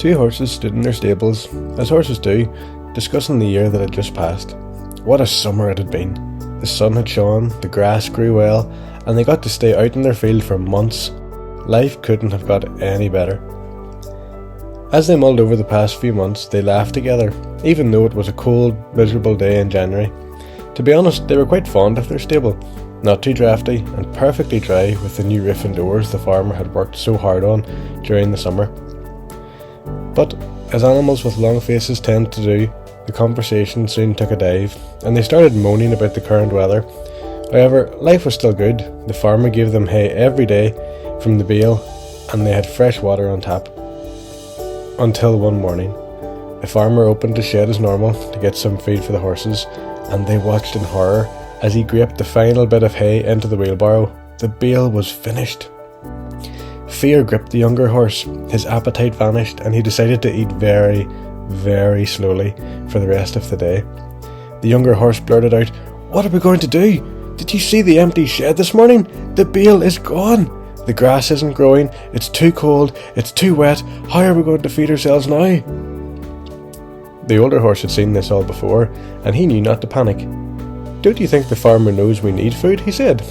Two horses stood in their stables, as horses do, discussing the year that had just passed. What a summer it had been. The sun had shone, the grass grew well, and they got to stay out in their field for months. Life couldn't have got any better. As they mulled over the past few months, they laughed together, even though it was a cold, miserable day in January. To be honest, they were quite fond of their stable. Not too drafty, and perfectly dry with the new roof and doors the farmer had worked so hard on during the summer. But, as animals with long faces tend to do, the conversation soon took a dive, and they started moaning about the current weather. However, life was still good. The farmer gave them hay every day from the bale, and they had fresh water on tap. Until one morning, the farmer opened the shed as normal to get some feed for the horses, and they watched in horror as he grabbed the final bit of hay into the wheelbarrow. The bale was finished. Fear gripped the younger horse, his appetite vanished, and he decided to eat very, very slowly for the rest of the day. The younger horse blurted out, "What are we going to do? Did you see the empty shed this morning? The bale is gone. The grass isn't growing, it's too cold, it's too wet, how are we going to feed ourselves now?" The older horse had seen this all before, and he knew not to panic. "Don't you think the farmer knows we need food?" he said.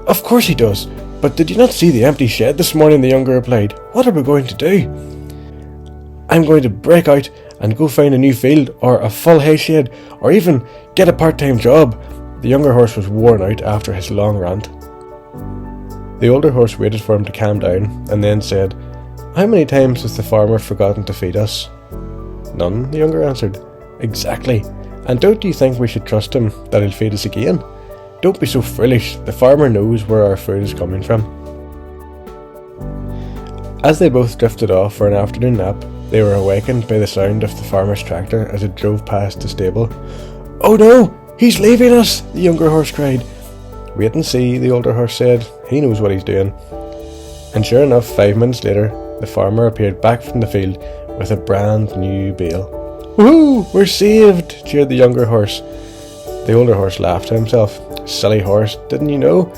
Of course he does, but did you not see the empty shed this morning?" the younger replied. "What are we going to do?" "I'm going to break out and go find a new field, or a full hay shed, or even get a part-time job." The younger horse was worn out after his long rant. The older horse waited for him to calm down, and then said, "How many times has the farmer forgotten to feed us?" "None," the younger answered. "Exactly. And don't you think we should trust him that he'll feed us again? Don't be so foolish. The farmer knows where our food is coming from." As they both drifted off for an afternoon nap, they were awakened by the sound of the farmer's tractor as it drove past the stable. "Oh no! He's leaving us!" the younger horse cried. "Wait and see," the older horse said. "He knows what he's doing." And sure enough, 5 minutes later, the farmer appeared back from the field with a brand new bale. "Woohoo! We're saved!" cheered the younger horse. The older horse laughed to himself. "Silly horse, didn't you know?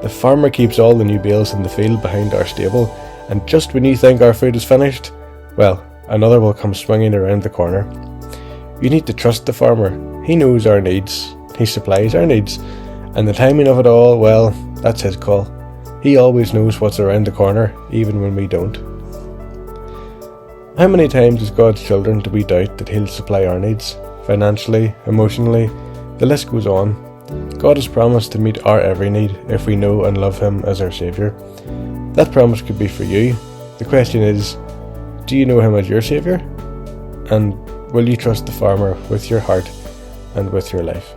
The farmer keeps all the new bales in the field behind our stable, and just when you think our food is finished, well, another will come swinging around the corner. You need to trust the farmer. He knows our needs. He supplies our needs. And the timing of it all, well, that's his call. He always knows what's around the corner, even when we don't." How many times as God's children do we doubt that He'll supply our needs? Financially, emotionally, the list goes on. God has promised to meet our every need if we know and love Him as our Saviour. That promise could be for you. The question is, do you know Him as your Saviour? And will you trust the farmer with your heart and with your life?